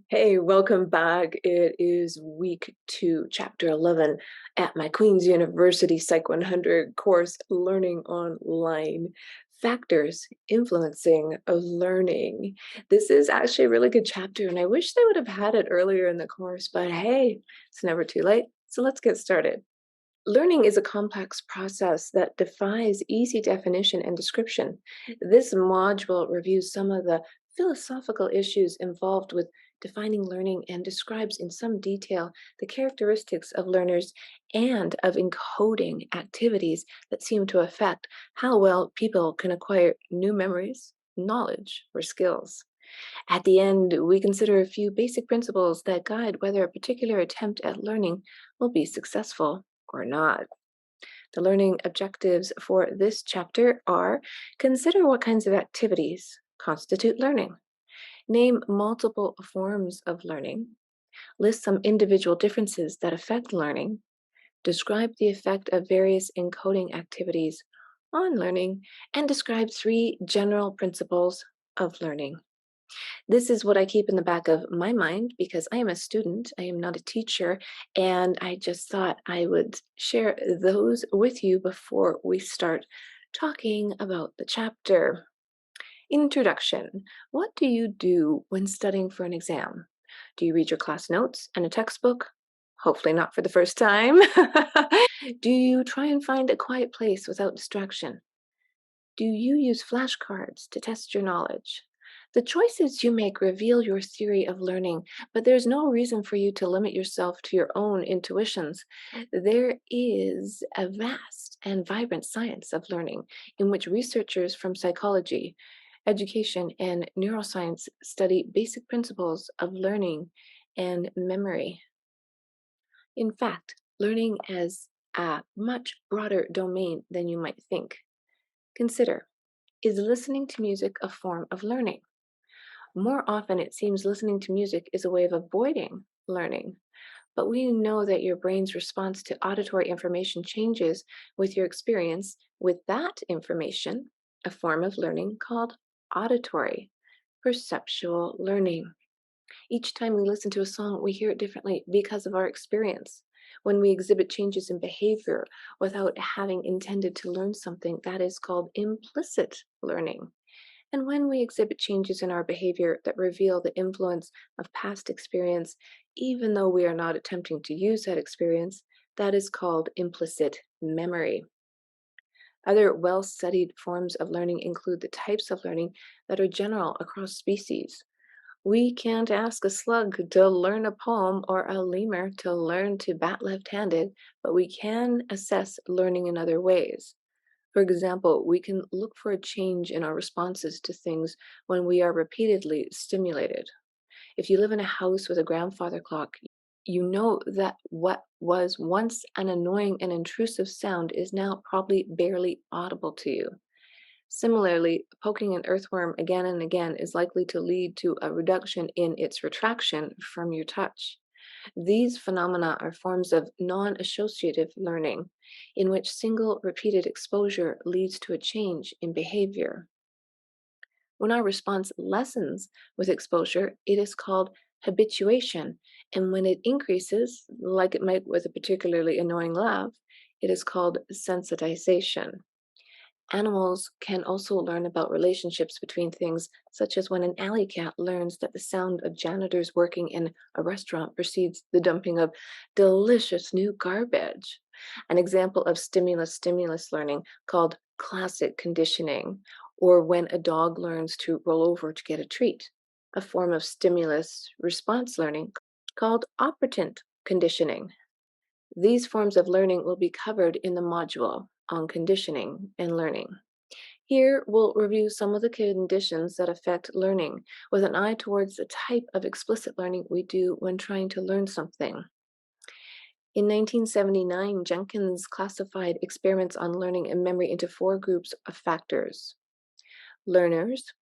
Hey, welcome back. It is week 2, chapter 11 at my Queen's University Psych 100 course, Learning Online Factors Influencing Learning. This is actually a really good chapter, and I wish they would have had it earlier in the course, but hey, it's never too late. So let's get started. Learning is a complex process that defies easy definition and description. This module reviews some of the philosophical issues involved with defining learning and describes in some detail the characteristics of learners and of encoding activities that seem to affect how well people can acquire new memories, knowledge, or skills. At the end, we consider a few basic principles that guide whether a particular attempt at learning will be successful or not. The learning objectives for this chapter are: consider what kinds of activities constitute learning, name multiple forms of learning, list some individual differences that affect learning, describe the effect of various encoding activities on learning, and describe 3 general principles of learning. This is what I keep in the back of my mind because I am a student, I am not a teacher, and I just thought I would share those with you before we start talking about the chapter. Introduction. What do you do when studying for an exam? Do you read your class notes and a textbook? Hopefully not for the first time. Do you try and find a quiet place without distraction? Do you use flashcards to test your knowledge? The choices you make reveal your theory of learning, but there's no reason for you to limit yourself to your own intuitions. There is a vast and vibrant science of learning in which researchers from psychology, education, and neuroscience study basic principles of learning and memory. In fact, learning is a much broader domain than you might think. Consider, is listening to music a form of learning? More often, it seems listening to music is a way of avoiding learning. But we know that your brain's response to auditory information changes with your experience with that information, a form of learning called auditory, perceptual learning. Each time we listen to a song, we hear it differently because of our experience. When we exhibit changes in behavior without having intended to learn something, that is called implicit learning. And when we exhibit changes in our behavior that reveal the influence of past experience, even though we are not attempting to use that experience, that is called implicit memory. Other well studied forms of learning include the types of learning that are general across species. We can't ask a slug to learn a poem or a lemur to learn to bat left handed, but we can assess learning in other ways. For example, we can look for a change in our responses to things when we are repeatedly stimulated. If you live in a house with a grandfather clock, you know that what was once an annoying and intrusive sound is now probably barely audible to you. Similarly, poking an earthworm again and again is likely to lead to a reduction in its retraction from your touch. These phenomena are forms of non associative learning, in which single repeated exposure leads to a change in behavior. When our response lessens with exposure, it is called habituation. And when it increases, like it might with a particularly annoying laugh, it is called sensitization. Animals can also learn about relationships between things, such as when an alley cat learns that the sound of janitors working in a restaurant precedes the dumping of delicious new garbage. An example of stimulus stimulus learning called classic conditioning, or when a dog learns to roll over to get a treat, a form of stimulus response learning called operant conditioning. These forms of learning will be covered in the module on conditioning and learning. Here, we'll review some of the conditions that affect learning with an eye towards the type of explicit learning we do when trying to learn something. In 1979, Jenkins classified experiments on learning and memory into 4 groups of factors: learners,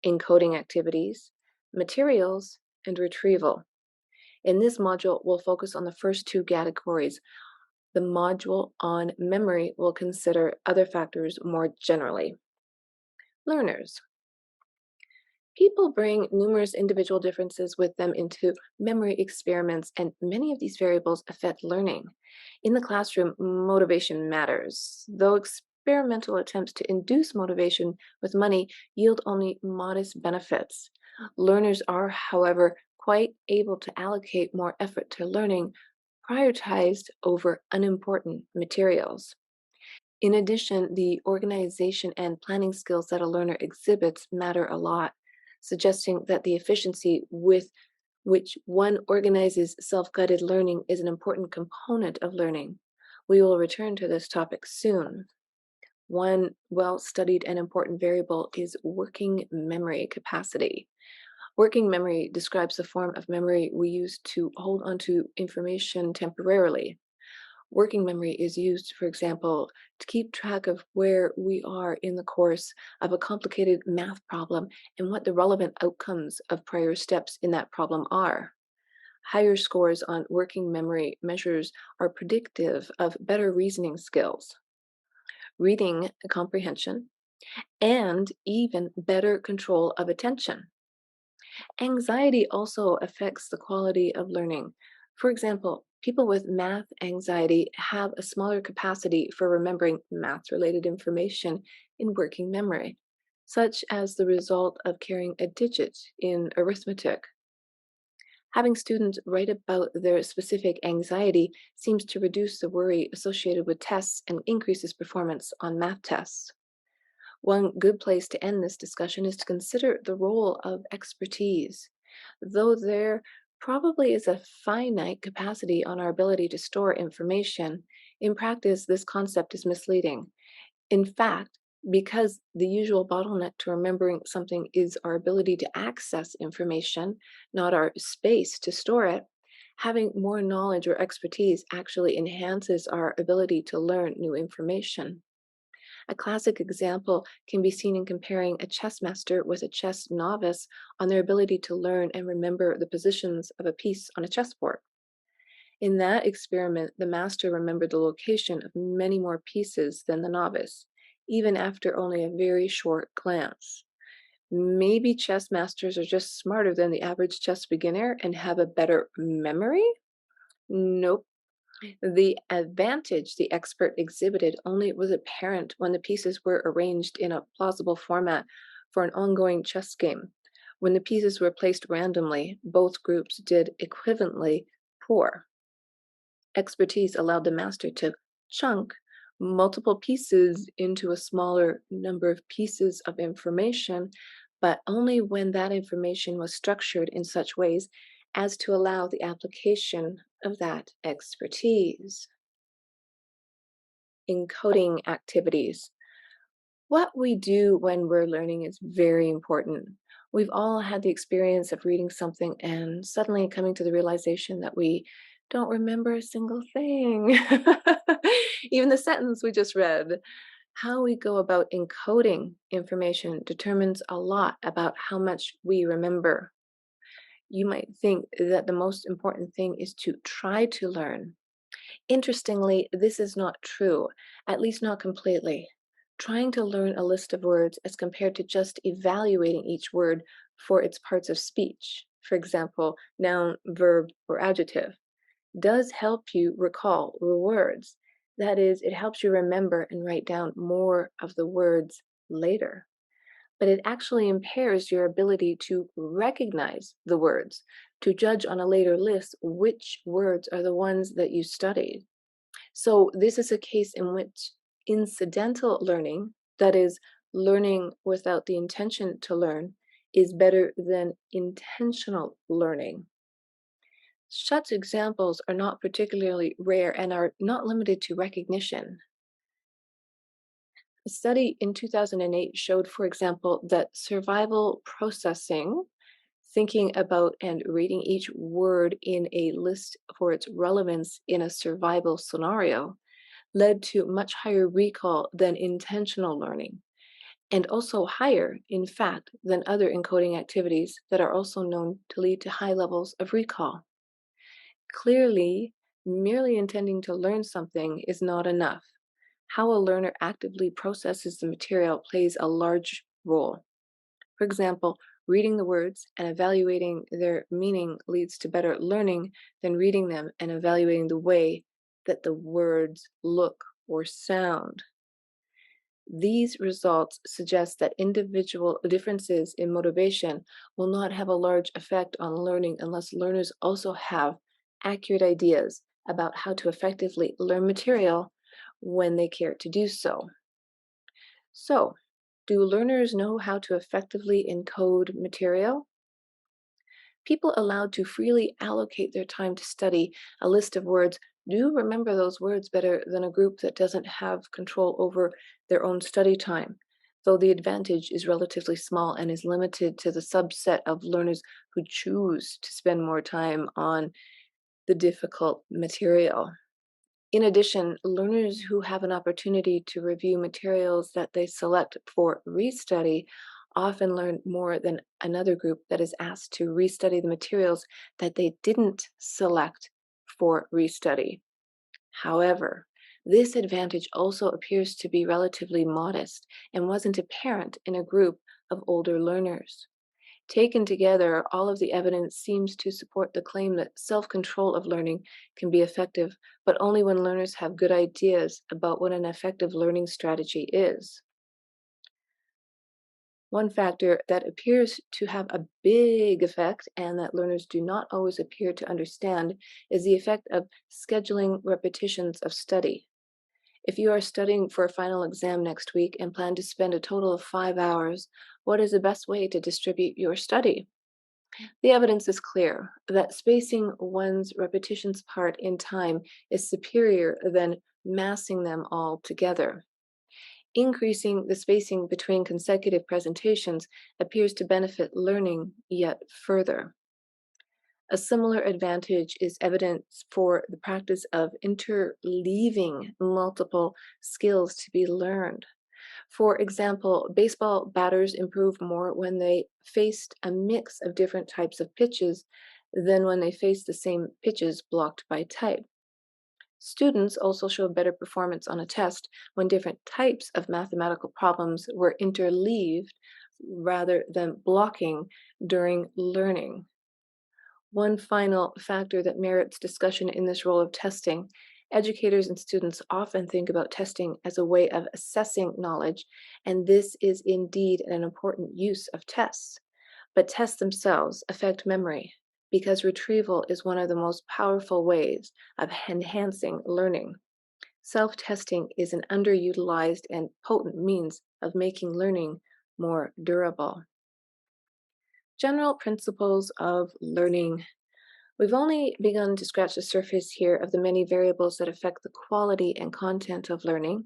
encoding activities, materials, and retrieval. In this module, we'll focus on the first 2 categories. The module on memory will consider other factors more generally. Learners. People bring numerous individual differences with them into memory experiments, and many of these variables affect learning. In the classroom, motivation matters, though experimental attempts to induce motivation with money yield only modest benefits. Learners are, however, quite able to allocate more effort to learning, prioritized over unimportant materials. In addition, the organization and planning skills that a learner exhibits matter a lot, suggesting that the efficiency with which one organizes self guided learning is an important component of learning. We will return to this topic soon. One well studied and important variable is working memory capacity. Working memory describes the form of memory we use to hold onto information temporarily. Working memory is used, for example, to keep track of where we are in the course of a complicated math problem and what the relevant outcomes of prior steps in that problem are. Higher scores on working memory measures are predictive of better reasoning skills, reading comprehension, and even better control of attention. Anxiety also affects the quality of learning. For example, people with math anxiety have a smaller capacity for remembering math related information in working memory, such as the result of carrying a digit in arithmetic. Having students write about their specific anxiety seems to reduce the worry associated with tests and increases performance on math tests. One good place to end this discussion is to consider the role of expertise. Though there probably is a finite capacity on our ability to store information, in practice, this concept is misleading. In fact, because the usual bottleneck to remembering something is our ability to access information, not our space to store it, having more knowledge or expertise actually enhances our ability to learn new information. A classic example can be seen in comparing a chess master with a chess novice on their ability to learn and remember the positions of a piece on a chessboard. In that experiment, the master remembered the location of many more pieces than the novice, even after only a very short glance. Maybe chess masters are just smarter than the average chess beginner and have a better memory? Nope. The advantage the expert exhibited only was apparent when the pieces were arranged in a plausible format for an ongoing chess game. When the pieces were placed randomly, both groups did equivalently poor. Expertise allowed the master to chunk multiple pieces into a smaller number of pieces of information, but only when that information was structured in such ways as to allow the application of that expertise. Encoding activities. What we do when we're learning is very important. We've all had the experience of reading something and suddenly coming to the realization that we don't remember a single thing, even the sentence we just read. How we go about encoding information determines a lot about how much we remember. You might think that the most important thing is to try to learn. Interestingly, this is not true, at least not completely. Trying to learn a list of words as compared to just evaluating each word for its parts of speech, for example, noun, verb, or adjective, does help you recall the words. That is, it helps you remember and write down more of the words later. But it actually impairs your ability to recognize the words, to judge on a later list which words are the ones that you studied. So, this is a case in which incidental learning, that is, learning without the intention to learn, is better than intentional learning. Such examples are not particularly rare and are not limited to recognition. A study in 2008 showed, for example, that survival processing, thinking about and reading each word in a list for its relevance in a survival scenario, led to much higher recall than intentional learning, and also higher, in fact, than other encoding activities that are also known to lead to high levels of recall. Clearly, merely intending to learn something is not enough. How a learner actively processes the material plays a large role. For example, Reading the words and evaluating their meaning leads to better learning than reading them and evaluating the way that the words look or sound. These results suggest that individual differences in motivation will not have a large effect on learning unless learners also have accurate ideas about how to effectively learn material when they care to do so. So, do learners know how to effectively encode material? People allowed to freely allocate their time to study a list of words do remember those words better than a group that doesn't have control over their own study time, though the advantage is relatively small and is limited to the subset of learners who choose to spend more time on the difficult material. In addition, learners who have an opportunity to review materials that they select for restudy often learn more than another group that is asked to restudy the materials that they didn't select for restudy. However, this advantage also appears to be relatively modest and wasn't apparent in a group of older learners. Taken together, all of the evidence seems to support the claim that self-control of learning can be effective, but only when learners have good ideas about what an effective learning strategy is. One factor that appears to have a big effect and that learners do not always appear to understand is the effect of scheduling repetitions of study. If you are studying for a final exam next week and plan to spend a total of 5 hours, what is the best way to distribute your study? The evidence is clear that spacing one's repetitions apart in time is superior than massing them all together. Increasing the spacing between consecutive presentations appears to benefit learning yet further. A similar advantage is evident for the practice of interleaving multiple skills to be learned. For example, baseball batters improved more when they faced a mix of different types of pitches than when they faced the same pitches blocked by type. Students also showed better performance on a test when different types of mathematical problems were interleaved rather than blocking during learning. One final factor that merits discussion in this role of testing: educators and students often think about testing as a way of assessing knowledge, and this is indeed an important use of tests. But tests themselves affect memory because retrieval is one of the most powerful ways of enhancing learning. Self-testing is an underutilized and potent means of making learning more durable. General principles of learning. We've only begun to scratch the surface here of the many variables that affect the quality and content of learning.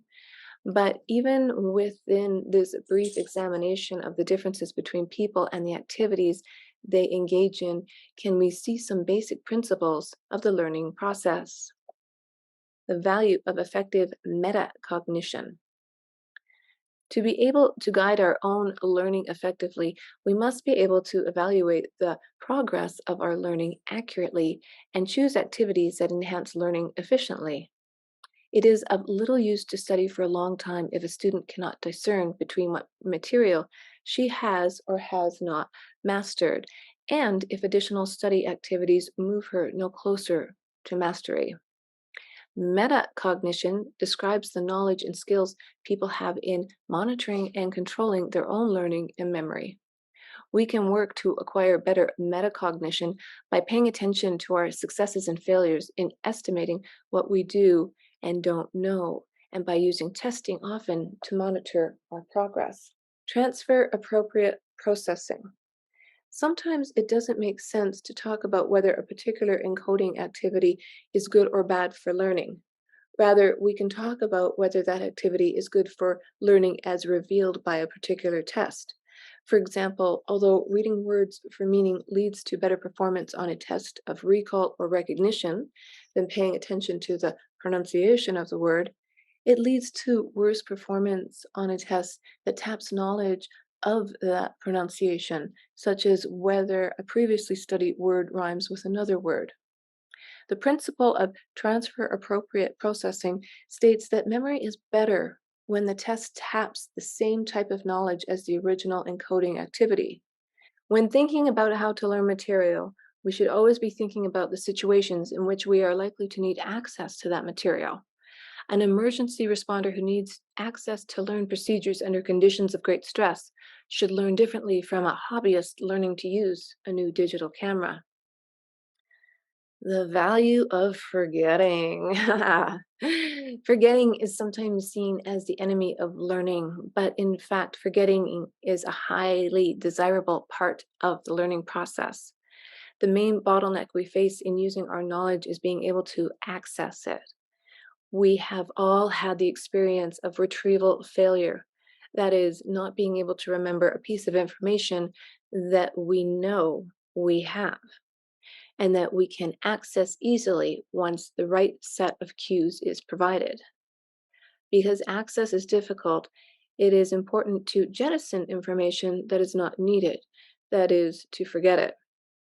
But even within this brief examination of the differences between people and the activities they engage in, can we see some basic principles of the learning process? The value of effective metacognition. To be able to guide our own learning effectively, we must be able to evaluate the progress of our learning accurately and choose activities that enhance learning efficiently. It is of little use to study for a long time if a student cannot discern between what material she has or has not mastered, and if additional study activities move her no closer to mastery. Metacognition describes the knowledge and skills people have in monitoring and controlling their own learning and memory. We can work to acquire better metacognition by paying attention to our successes and failures in estimating what we do and don't know, and by using testing often to monitor our progress. Transfer appropriate processing. Sometimes it doesn't make sense to talk about whether a particular encoding activity is good or bad for learning. Rather, we can talk about whether that activity is good for learning as revealed by a particular test. For example, although reading words for meaning leads to better performance on a test of recall or recognition than paying attention to the pronunciation of the word, it leads to worse performance on a test that taps knowledge of that pronunciation, such as whether a previously studied word rhymes with another word. The principle of transfer appropriate processing states that memory is better when the test taps the same type of knowledge as the original encoding activity. When thinking about how to learn material, we should always be thinking about the situations in which we are likely to need access to that material. An emergency responder who needs access to learn procedures under conditions of great stress should learn differently from a hobbyist learning to use a new digital camera. The value of forgetting. Forgetting is sometimes seen as the enemy of learning, but in fact, forgetting is a highly desirable part of the learning process. The main bottleneck we face in using our knowledge is being able to access it. We have all had the experience of retrieval failure. That is, not being able to remember a piece of information that we know we have and that we can access easily once the right set of cues is provided. Because access is difficult, it is important to jettison information that is not needed, that is, to forget it.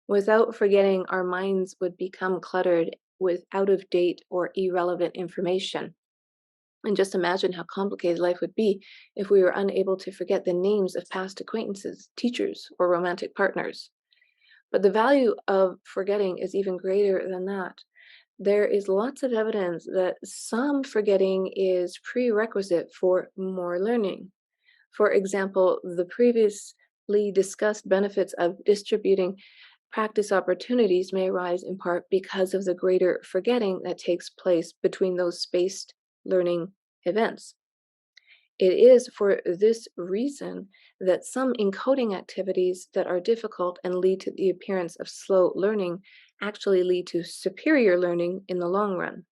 Without forgetting, our minds would become cluttered with out of date or irrelevant information. And just imagine how complicated life would be if we were unable to forget the names of past acquaintances, teachers, or romantic partners. But the value of forgetting is even greater than that. There is lots of evidence that some forgetting is prerequisite for more learning. For example, the previously discussed benefits of distributing practice opportunities may arise in part because of the greater forgetting that takes place between those spaced learning events. It is for this reason that some encoding activities that are difficult and lead to the appearance of slow learning actually lead to superior learning in the long run.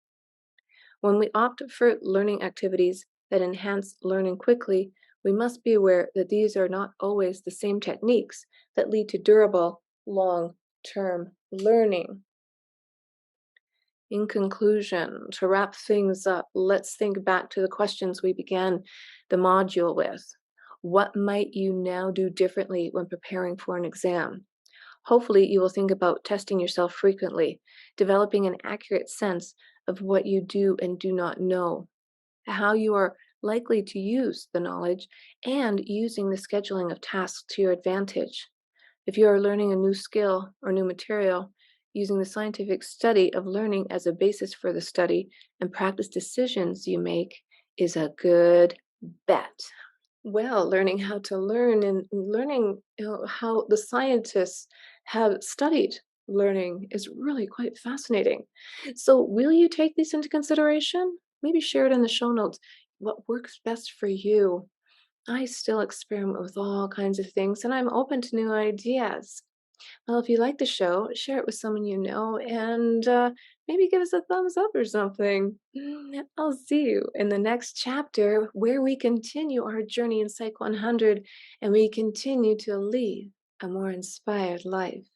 When we opt for learning activities that enhance learning quickly, we must be aware that these are not always the same techniques that lead to durable, long term learning. In conclusion, to wrap things up, let's think back to the questions we began the module with. What might you now do differently when preparing for an exam? Hopefully, you will think about testing yourself frequently, developing an accurate sense of what you do and do not know, how you are likely to use the knowledge, and using the scheduling of tasks to your advantage. If you are learning a new skill or new material, using the scientific study of learning as a basis for the study and practice decisions you make is a good bet. Well, learning how to learn and learning how the scientists have studied learning is really quite fascinating. So, will you take these into consideration? Maybe share it in the show notes. What works best for you? I still experiment with all kinds of things and I'm open to new ideas. Well, if you like the show, share it with someone you know and maybe give us a thumbs up or something. I'll see you in the next chapter where we continue our journey in Psych 100 and we continue to lead a more inspired life.